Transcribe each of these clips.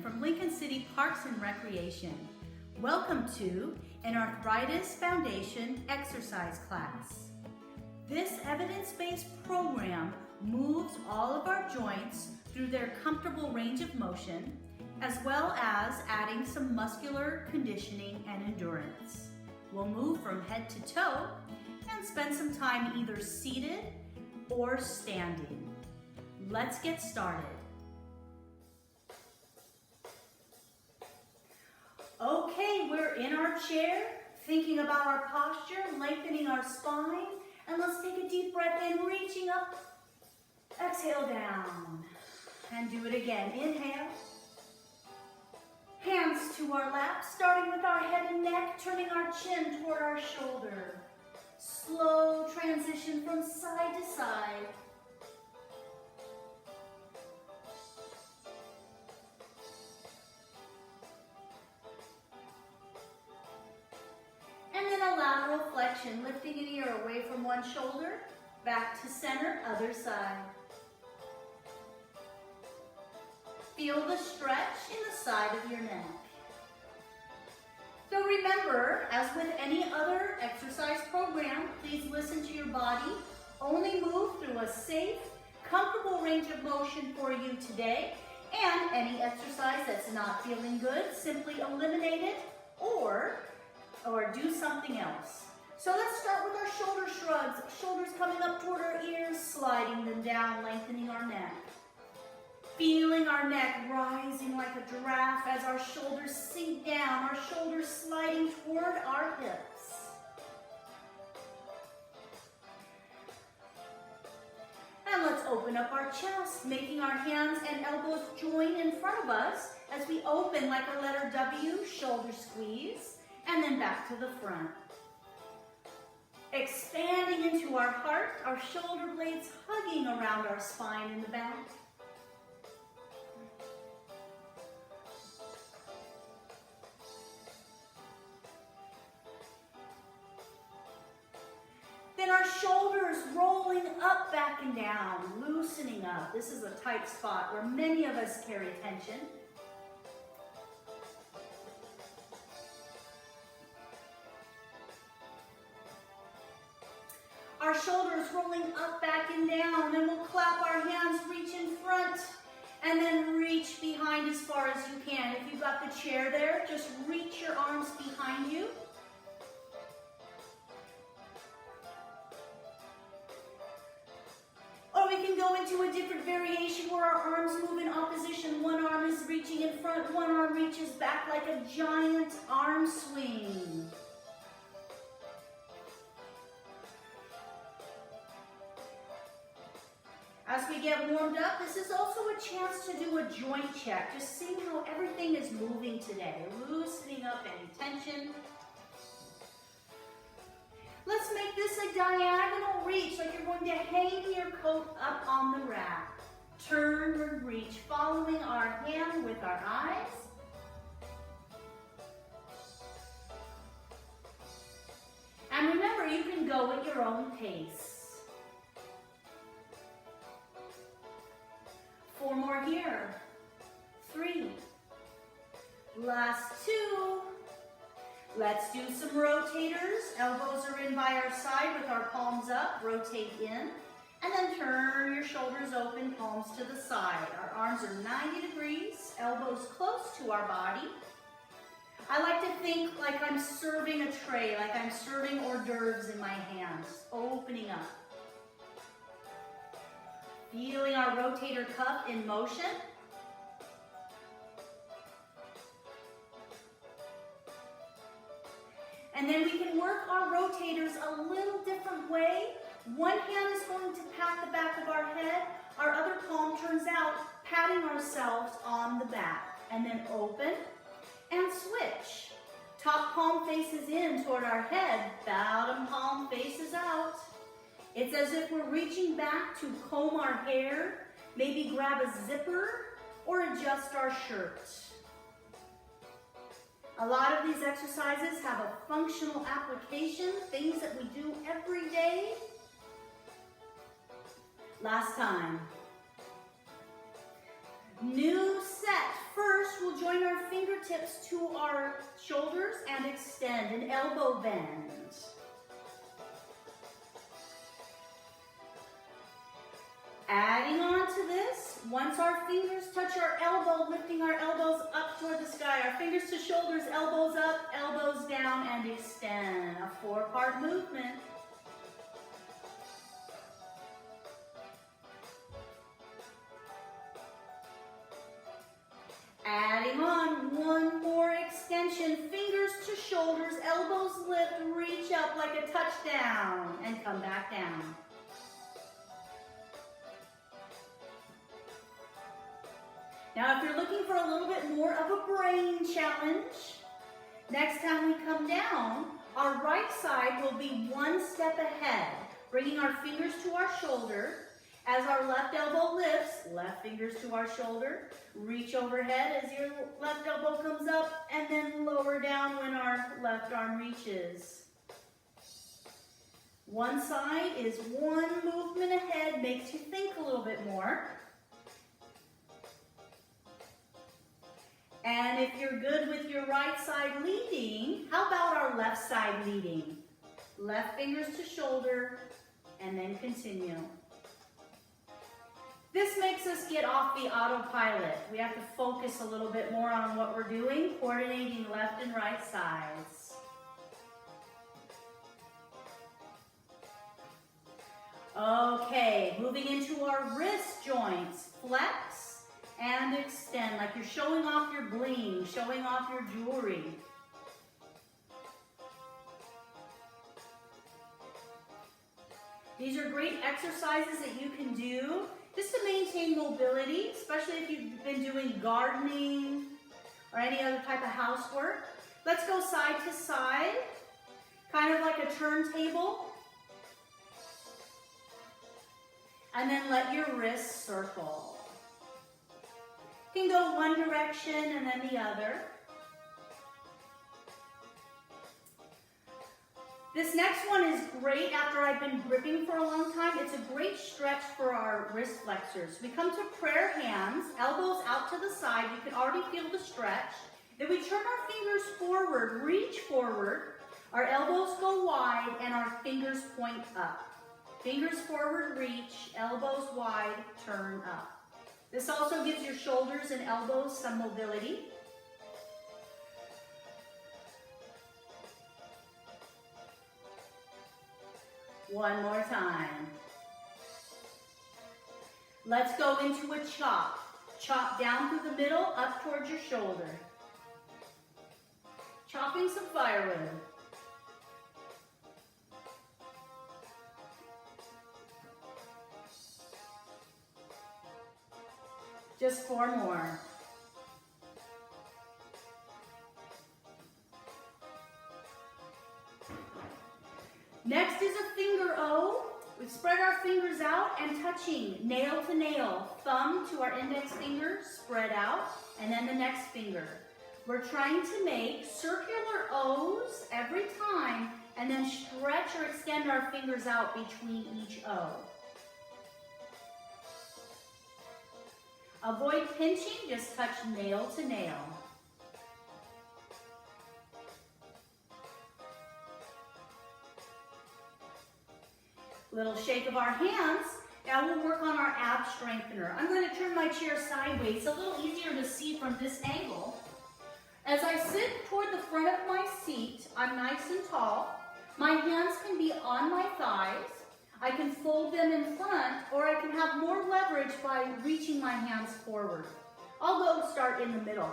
From Lincoln City Parks and Recreation. Welcome to an Arthritis Foundation exercise class. This evidence-based program moves all of our joints through their comfortable range of motion, as well as adding some muscular conditioning and endurance. We'll move from head to toe and spend some time either seated or standing. Let's get started. Okay, we're in our chair, thinking about our posture, lengthening our spine, and let's take a deep breath in, reaching up, exhale down, and do it again. Inhale, hands to our lap, starting with our head and neck, turning our chin toward our shoulder. Slow transition from side to side. Flexion, lifting an ear away from one shoulder, back to center, other side. Feel the stretch in the side of your neck. So remember, as with any other exercise program, please listen to your body. Only move through a safe, comfortable range of motion for you today. And any exercise that's not feeling good, simply eliminate it or do something else. So let's start with our shoulder shrugs. Shoulders coming up toward our ears, sliding them down, lengthening our neck. Feeling our neck rising like a giraffe as our shoulders sink down, our shoulders sliding toward our hips. And let's open up our chest, making our hands and elbows join in front of us as we open like a letter W, shoulder squeeze, and then back to the front. Expanding into our heart, our shoulder blades hugging around our spine in the back. Then our shoulders rolling up, back and down, loosening up. This is a tight spot where many of us carry tension. Our shoulders rolling up, back, and down, and we'll clap our hands, reach in front, and then reach behind as far as you can. If you've got the chair there, just reach your arms behind you. Or we can go into a different variation where our arms move in opposition. One arm is reaching in front, one arm reaches back like a giant arm swing. As we get warmed up, this is also a chance to do a joint check, just seeing how everything is moving today, loosening up any tension. Let's make this a diagonal reach, like you're going to hang your coat up on the rack. Turn and reach, following our hand with our eyes. And remember, you can go at your own pace. 4 more here. 3. Last 2. Let's do some rotators. Elbows are in by our side with our palms up. Rotate in. And then turn your shoulders open, palms to the side. Our arms are 90 degrees, elbows close to our body. I like to think like I'm serving a tray, like I'm serving hors d'oeuvres in my hands, opening up. Feeling our rotator cuff in motion. And then we can work our rotators a little different way. One hand is going to pat the back of our head. Our other palm turns out, patting ourselves on the back. And then open and switch. Top palm faces in toward our head. Bottom palm faces out. It's as if we're reaching back to comb our hair, maybe grab a zipper, or adjust our shirt. A lot of these exercises have a functional application, things that we do every day. Last time. New set. First, we'll join our fingertips to our shoulders and extend an elbow bend. Adding on to this, once our fingers touch our elbow, lifting our elbows up toward the sky, our fingers to shoulders, elbows up, elbows down, and extend. A four-part movement. Adding on one more extension, fingers to shoulders, elbows lift, reach up like a touchdown, and come back down. Now, if you're looking for a little bit more of a brain challenge, next time we come down, our right side will be one step ahead, bringing our fingers to our shoulder. As our left elbow lifts, left fingers to our shoulder, reach overhead as your left elbow comes up, and then lower down when our left arm reaches. One side is one movement ahead, makes you think a little bit more. And if you're good with your right side leading, how about our left side leading? Left fingers to shoulder, and then continue. This makes us get off the autopilot. We have to focus a little bit more on what we're doing, coordinating left and right sides. Okay, moving into our wrist joints. Flex and extend, like you're showing off your bling, showing off your jewelry. These are great exercises that you can do just to maintain mobility, especially if you've been doing gardening or any other type of housework. Let's go side to side, kind of like a turntable. And then let your wrists circle. You can go one direction and then the other. This next one is great after I've been gripping for a long time. It's a great stretch for our wrist flexors. We come to prayer hands, elbows out to the side. You can already feel the stretch. Then we turn our fingers forward, reach forward. Our elbows go wide and our fingers point up. Fingers forward, reach, elbows wide, turn up. This also gives your shoulders and elbows some mobility. One more time. Let's go into a chop. Chop down through the middle, up towards your shoulder. Chopping some firewood. Just four more. Next is a finger O. We spread our fingers out and touching nail to nail, thumb to our index finger, spread out, and then the next finger. We're trying to make circular O's every time and then stretch or extend our fingers out between each O. Avoid pinching, just touch nail to nail. Little shake of our hands. Now we'll work on our ab strengthener. I'm going to turn my chair sideways. It's a little easier to see from this angle. As I sit toward the front of my seat, I'm nice and tall. My hands can be on my thighs. I can fold them in front, or I can have more leverage by reaching my hands forward. I'll go start in the middle.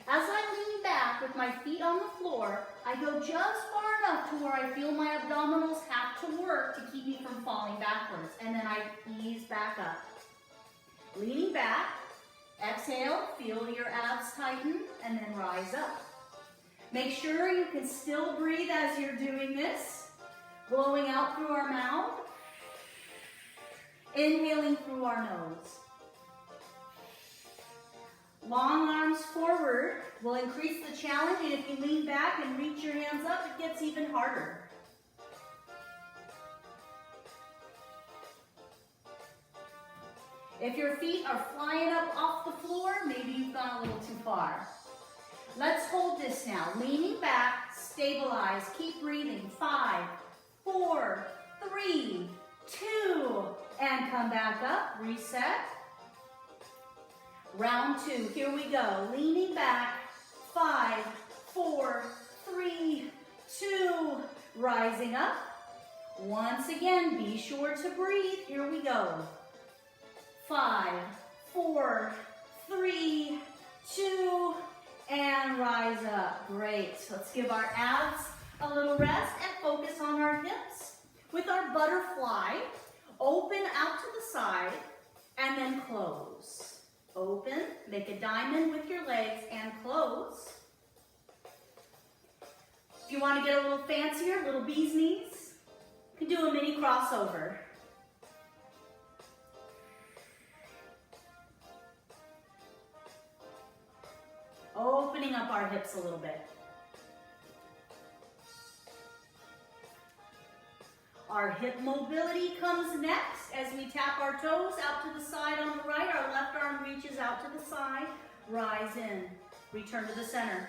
As I lean back with my feet on the floor, I go just far enough to where I feel my abdominals have to work to keep me from falling backwards. And then I ease back up. Leaning back, exhale, feel your abs tighten, and then rise up. Make sure you can still breathe as you're doing this. Blowing out through our mouth. Inhaling through our nose. Long arms forward will increase the challenge, and if you lean back and reach your hands up, it gets even harder. If your feet are flying up off the floor, maybe you've gone a little too far. Let's hold this now. Leaning back, stabilize, keep breathing. 5, 4, 3, 2, and come back up, reset. Round 2, here we go. Leaning back, 5, 4, 3, 2, rising up. Once again, be sure to breathe. Here we go. 5, 4, 3, 2, and rise up. Great. Let's give our abs a little rest and focus on our hips. With our butterfly, open out to the side and then close. Open, make a diamond with your legs and close. If you want to get a little fancier, little bee's knees, you can do a mini crossover. Opening up our hips a little bit. Our hip mobility comes next as we tap our toes out to the side on the right. Our left arm reaches out to the side. Rise in. Return to the center.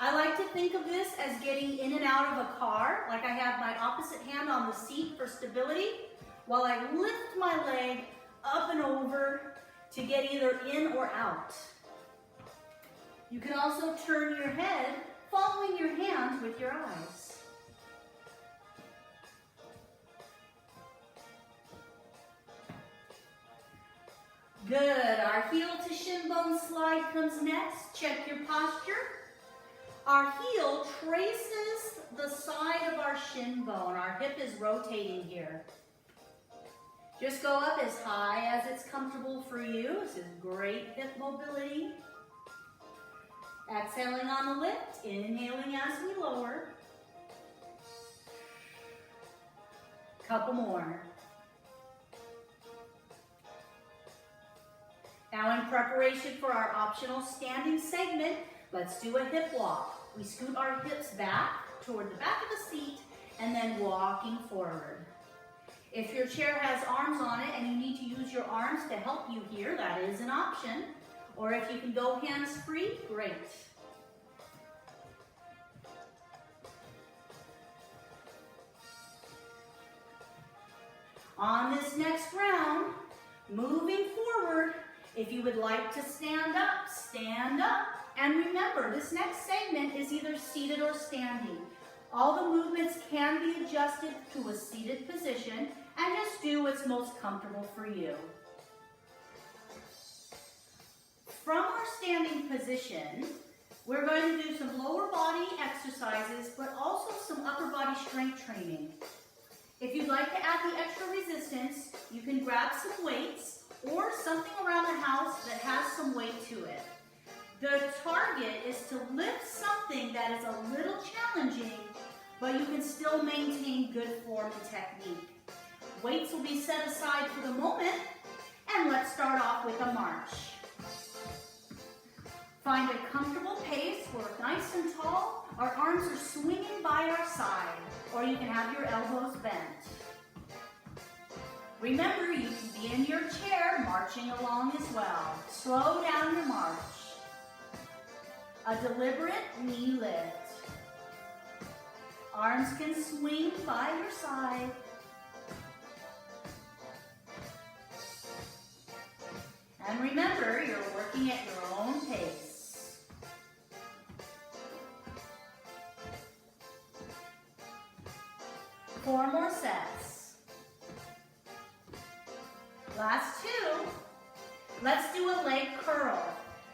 I like to think of this as getting in and out of a car, like I have my opposite hand on the seat for stability, while I lift my leg up and over to get either in or out. You can also turn your head, following your hands with your eyes. Good. Our heel to shin bone slide comes next. Check your posture. Our heel traces the side of our shin bone. Our hip is rotating here. Just go up as high as it's comfortable for you. This is great hip mobility. Exhaling on the lift, inhaling as we lower. Couple more. Now in preparation for our optional standing segment, let's do a hip walk. We scoot our hips back toward the back of the seat and then walking forward. If your chair has arms on it and you need to use your arms to help you here, that is an option. Or if you can go hands-free, great. On this next round, moving forward, if you would like to stand up, stand up. And remember, this next segment is either seated or standing. All the movements can be adjusted to a seated position, and just do what's most comfortable for you. From our standing position, we're going to do some lower body exercises, but also some upper body strength training. If you'd like to add the extra resistance, you can grab some weights or something around the house that has some weight to it. The target is to lift something that is a little challenging, but you can still maintain good form and technique. Weights will be set aside for the moment, and let's start off with a march. Find a comfortable pace. We're nice and tall. Our arms are swinging by our side, or you can have your elbows bent. Remember, you can be in your chair marching along as well. Slow down your march. A deliberate knee lift. Arms can swing by your side. And remember, you're working at your own pace. 4 more sets. Last 2. Let's do a leg curl.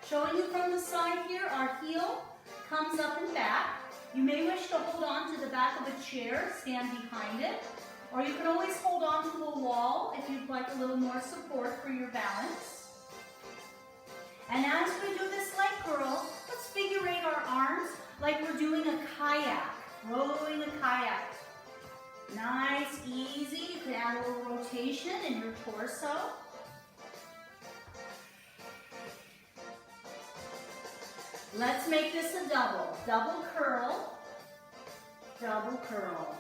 Showing you from the side here, our heel comes up and back. You may wish to hold on to the back of a chair, stand behind it, or you can always hold on to a wall if you'd like a little more support for your balance. And as we do this leg curl, let's figure eight our arms like we're doing a kayak, rowing a kayak. Nice, easy. You can add a little rotation in your torso. Let's make this a double. Double curl, double curl.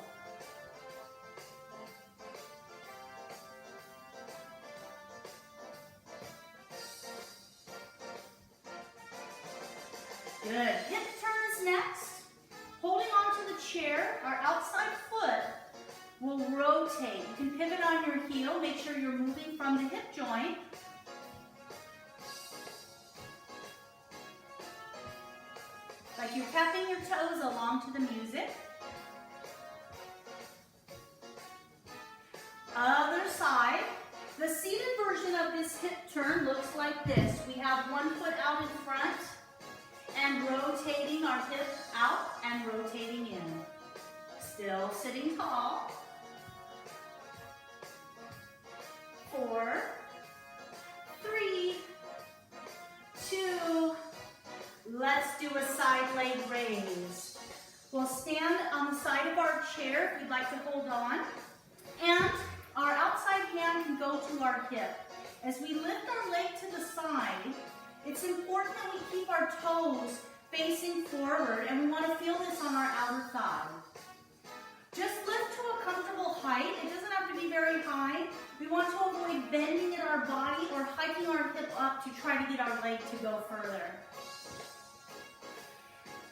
Good. Hip turn is next. Holding onto the chair, our outside foot will rotate. You can pivot on your heel. Make sure you're moving from the hip joint. Like you're tapping your toes along to the music. Other side. The seated version of this hip turn looks like this. We have one foot out in front and rotating our hip out and rotating in. Still sitting tall. 4, 3, 2, let's do a side leg raise. We'll stand on the side of our chair if you'd like to hold on. And our outside hand can go to our hip. As we lift our leg to the side, it's important that we keep our toes facing forward, and we want to feel this on our outer thigh. Just lift to a comfortable height. It doesn't have to be very high. We want to avoid bending in our body or hiking our hip up to try to get our leg to go further.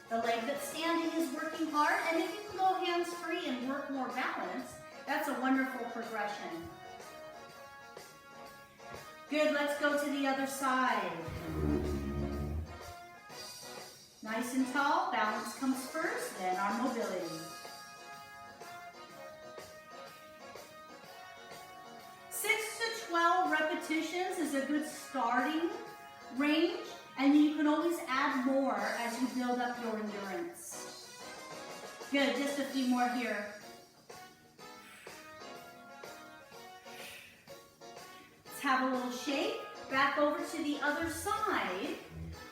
The leg that's standing is working hard, and if you can go hands-free and work more balance, that's a wonderful progression. Good, let's go to the other side. Nice and tall, balance comes first, then our mobility. To 12 repetitions is a good starting range, and you can always add more as you build up your endurance. Good, just a few more here. Let's have a little shake. Back over to the other side.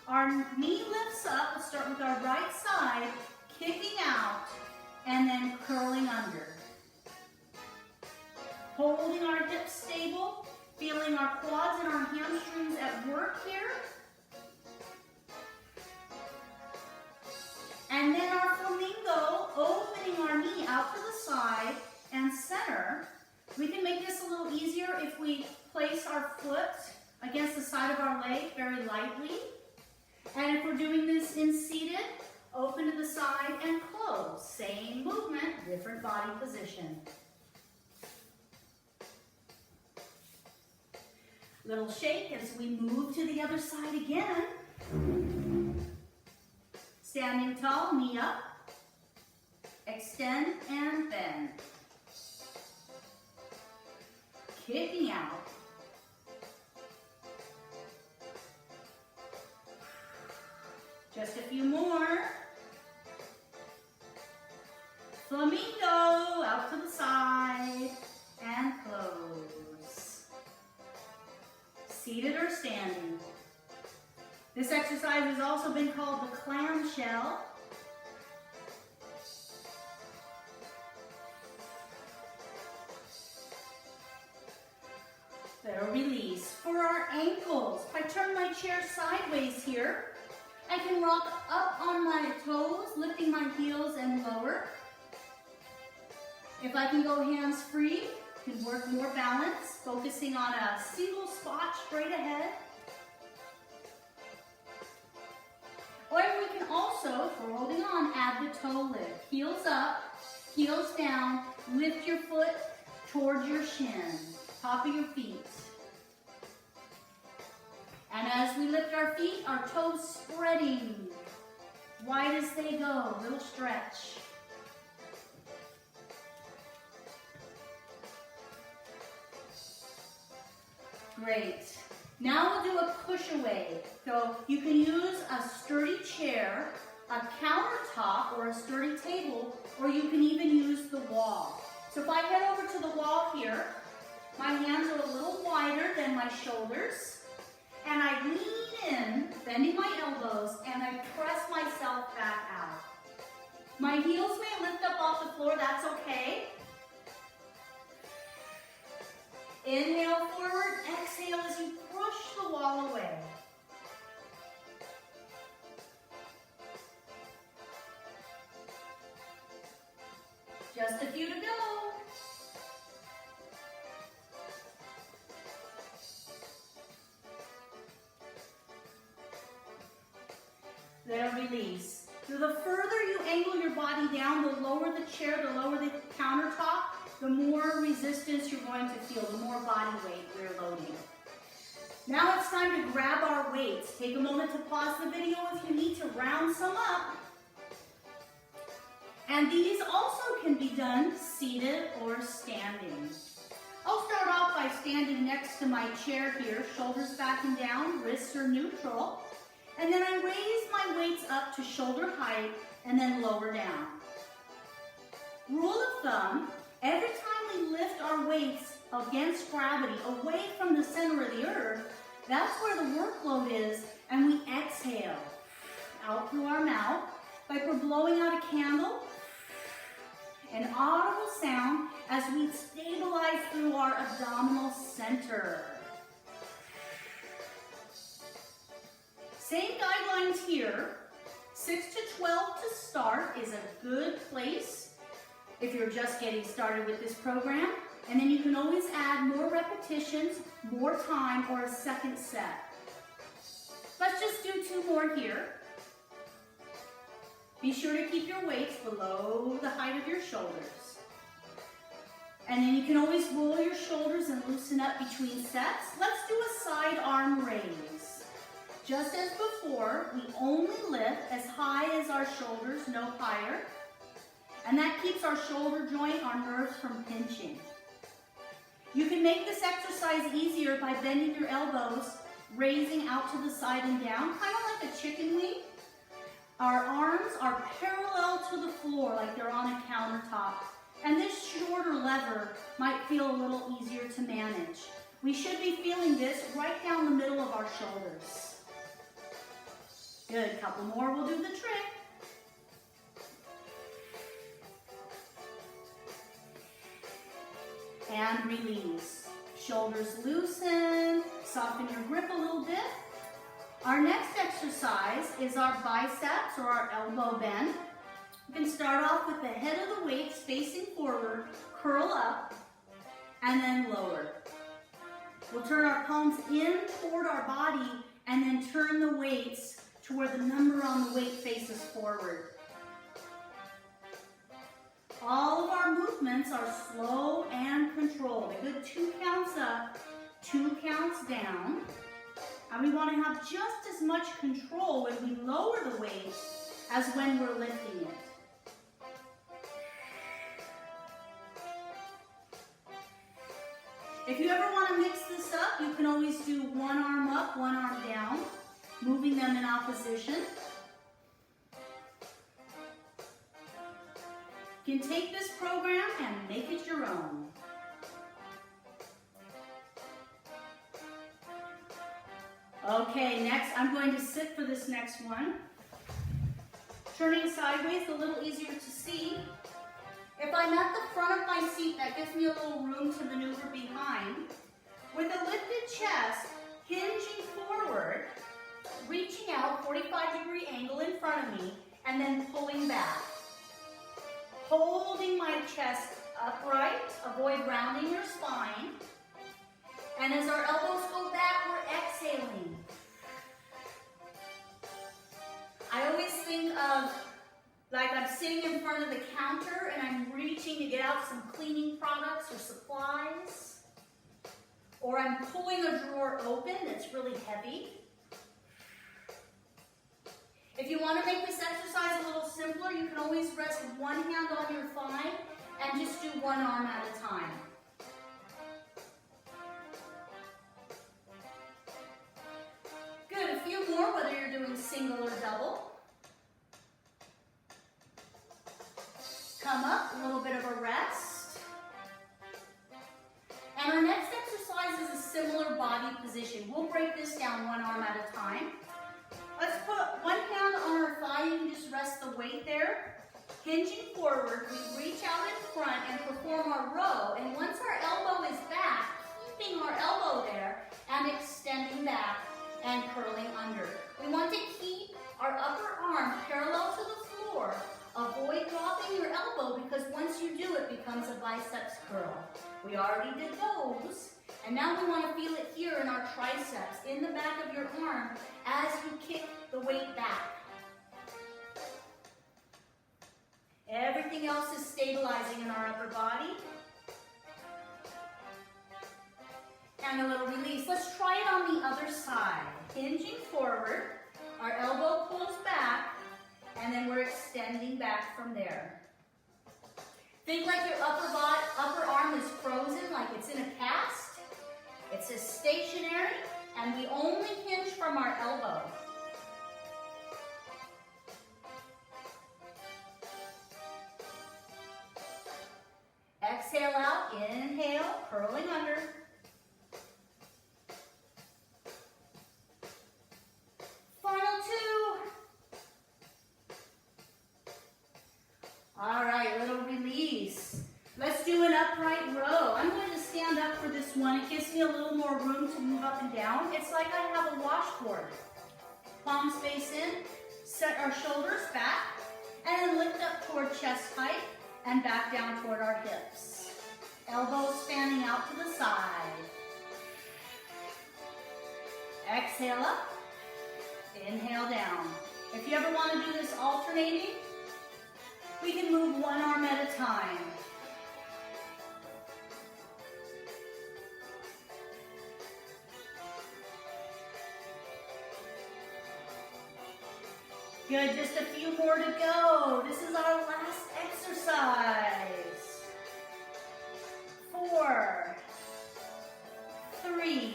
Our knee lifts up. Let's start with our right side, kicking out, and then curling under. Holding our hips stable, feeling our quads and our hamstrings at work here. And then our flamingo, opening our knee out to the side and center. We can make this a little easier if we place our foot against the side of our leg very lightly. And if we're doing this in seated, open to the side and close. Same movement, different body position. Little shake as we move to the other side again. Standing tall, knee up. Extend and bend. Kicking out. Just a few more. Flamingo, out to the side and close. Seated or standing. This exercise has also been called the clamshell. Little release. For our ankles, if I turn my chair sideways here, I can rock up on my toes, lifting my heels and lower. If I can go hands free, can work more balance, focusing on a single spot straight ahead. Or we can also, if we're holding on, add the toe lift. Heels up, heels down, lift your foot towards your shin, top of your feet. And as we lift our feet, our toes spreading wide as they go, little stretch. Great. Now we'll do a push away. So you can use a sturdy chair, a countertop, or a sturdy table, or you can even use the wall. So if I head over to the wall here, my hands are a little wider than my shoulders, and I lean in, bending my elbows, and I press myself back out. My heels may lift up off the floor, that's okay. Inhale forward, exhale as you push the wall away. Just a few to go. Then release. So the further you angle your body down, the lower the chair, the lower the countertop, the more resistance you're going to feel, the more body weight we're loading. Now it's time to grab our weights. Take a moment to pause the video if you need to round some up. And these also can be done seated or standing. I'll start off by standing next to my chair here, shoulders back and down, wrists are neutral. And then I raise my weights up to shoulder height and then lower down. Rule of thumb, every time we lift our weights against gravity, away from the center of the earth, that's where the workload is, and we exhale out through our mouth like we're blowing out a candle, an audible sound as we stabilize through our abdominal center. Same guidelines here. 6 to 12 to start is a good place if you're just getting started with this program. And then you can always add more repetitions, more time, or a second set. Let's just do 2 more here. Be sure to keep your weights below the height of your shoulders. And then you can always roll your shoulders and loosen up between sets. Let's do a side arm raise. Just as before, we only lift as high as our shoulders, no higher. And that keeps our shoulder joint, our nerves from pinching. You can make this exercise easier by bending your elbows, raising out to the side and down, kind of like a chicken wing. Our arms are parallel to the floor like they're on a countertop. And this shorter lever might feel a little easier to manage. We should be feeling this right down the middle of our shoulders. Good, couple more will do the trick. And release. Shoulders loosen, soften your grip a little bit. Our next exercise is our biceps or our elbow bend. You can start off with the head of the weights facing forward, curl up, and then lower. We'll turn our palms in toward our body and then turn the weights to where the number on the weight faces forward. All of our movements are slow and controlled. A good 2 counts up, 2 counts down. And we want to have just as much control when we lower the weight as when we're lifting it. If you ever want to mix this up, you can always do 1 arm up, 1 arm down, moving them in opposition. You can take this program and make it your own. Okay, next I'm going to sit for this next one. Turning sideways, a little easier to see. If I'm at the front of my seat, that gives me a little room to maneuver behind. With a lifted chest, hinging forward, reaching out, 45-degree angle in front of me, and then pulling back. Holding my chest upright, avoid rounding your spine. And as our elbows go back, we're exhaling. I always think of like I'm sitting in front of the counter and I'm reaching to get out some cleaning products or supplies. Or I'm pulling a drawer open that's really heavy. If you want to make this exercise a little simpler, you can always rest one hand on your thigh and just do 1 arm at a time. Good, a few more, whether you're doing single or double. Come up, a little bit of a rest. And our next exercise is a similar body position. We'll break this down 1 arm at a time. Let's put 1 hand on our thigh. You can just rest the weight there. Hinging forward, we reach out in front and perform our row. And once our elbow is back, keeping our elbow there and extending back and curling under. We want to keep our upper arm parallel to the floor. Avoid dropping your elbow because once you do one's a biceps curl. We already did those. And now we want to feel it here in our triceps, in the back of your arm, as you kick the weight back. Everything else is stabilizing in our upper body. And a little release. Let's try it on the other side. Hinging forward, our elbow pulls back, and then we're extending back from there. Think like your upper arm is frozen, like it's in a cast. It's a stationary, and we only hinge from our elbow. Exhale out, inhale, curling under. Final two. All right, little release. Let's do an upright row. I'm going to stand up for this one. It gives me a little more room to move up and down. It's like I have a washboard. Palms face in, set our shoulders back, and then lift up toward chest height and back down toward our hips. Elbows fanning out to the side. Exhale up, inhale down. If you ever want to do this alternating, we can move one arm at a time. Good, just a few more to go. This is our last exercise. 4, 3,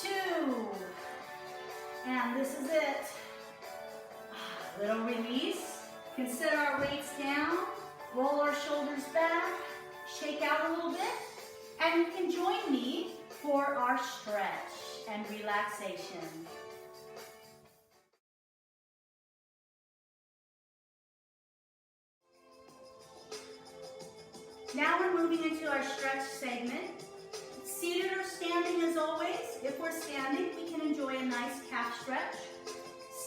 2, and this is it. Little release. Consider our weights down. Roll our shoulders back. Shake out a little bit. And you can join me for our stretch and relaxation. Now we're moving into our stretch segment. Seated or standing as always. If we're standing, we can enjoy a nice calf stretch.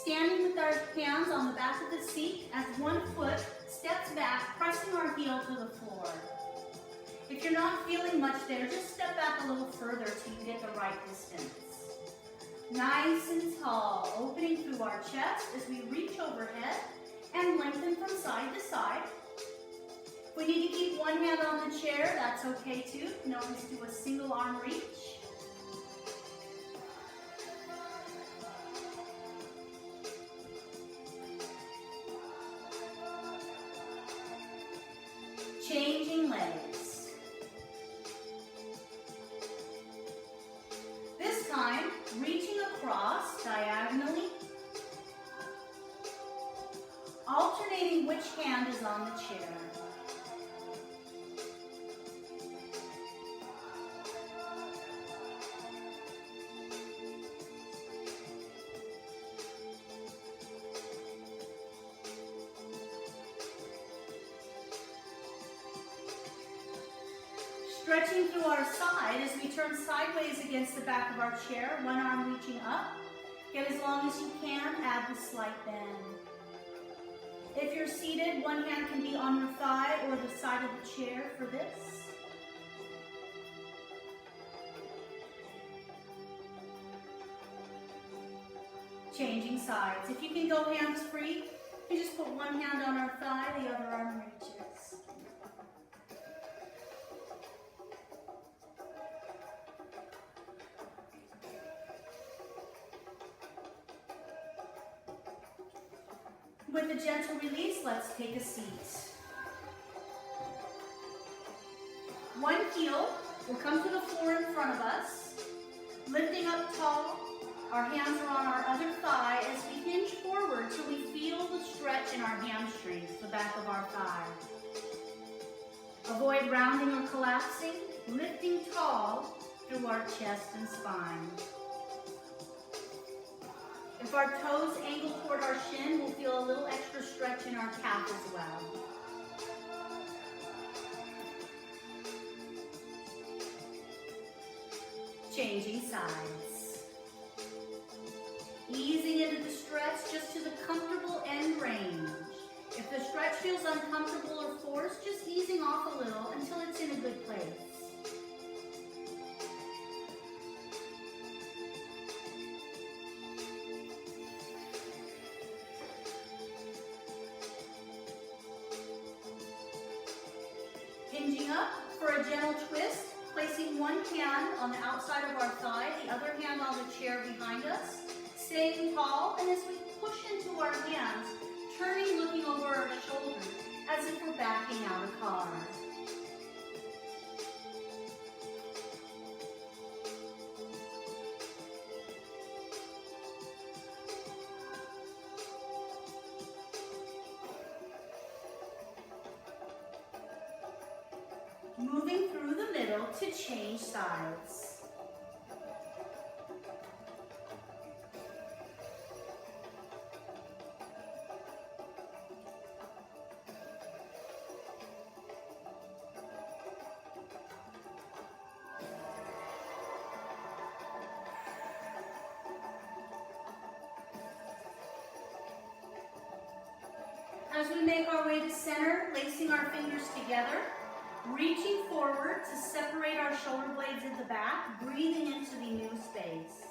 Standing with our hands on the back of the seat as one foot steps back, pressing our heel to the floor. If you're not feeling much there, just step back a little further till you get the right distance. Nice and tall, opening through our chest as we reach overhead and lengthen from side to side. If we need to keep one hand on the chair, that's okay too. You can always do a single arm reach. Changing legs. This time, reaching across diagonally, alternating which hand is on the chair. Stretching through our side as we turn sideways against the back of our chair, one arm reaching up. Get as long as you can, add the slight bend. If you're seated, one hand can be on your thigh or the side of the chair for this. Changing sides. If you can go hands free, you just put one hand on our thigh, the other arm reaches. With a gentle release, let's take a seat. One heel will come to the floor in front of us, lifting up tall. Our hands are on our other thigh as we hinge forward till we feel the stretch in our hamstrings, the back of our thigh. Avoid rounding or collapsing, lifting tall through our chest and spine. If our toes angle toward our shin, we'll feel a little extra stretch in our calf as well. Changing sides. Easing into the stretch just to the comfortable end range. If the stretch feels uncomfortable or forced, just easing off a little until it's in a good place. Hinging up for a gentle twist, placing one hand on the outside of our thigh, the other hand on the chair behind us, staying tall, and as we push into our hands, turning, looking over our shoulders as if we're backing out a car. Moving through the middle to change sides. As we make our way to center, lacing our fingers together, reaching forward to separate our shoulder blades at the back, breathing into the new space.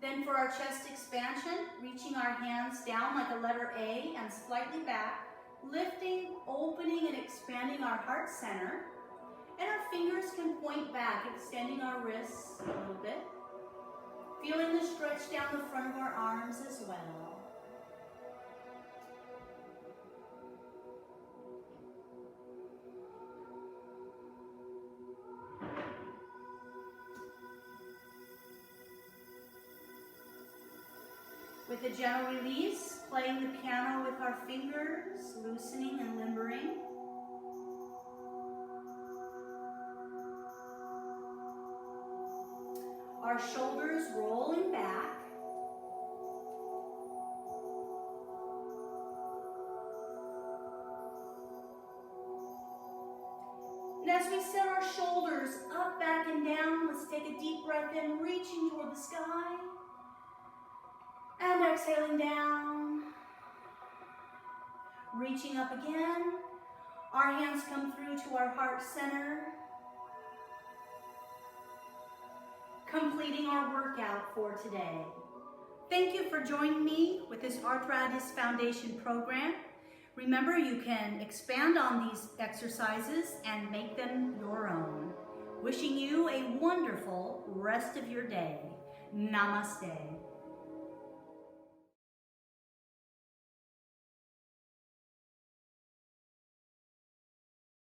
Then for our chest expansion, reaching our hands down like a letter A and slightly back, lifting, opening, and expanding our heart center. And our fingers can point back, extending our wrists a little bit. Feeling the stretch down the front of our arms as well. With a gentle release, playing the piano with our fingers, loosening and limbering. Our shoulders rolling back. And as we set our shoulders up, back, and down, let's take a deep breath in, reaching toward the sky. And exhaling down. Reaching up again. Our hands come through to our heart center. Completing our workout for today. Thank you for joining me with this Arthritis Foundation program. Remember, you can expand on these exercises and make them your own. Wishing you a wonderful rest of your day. Namaste.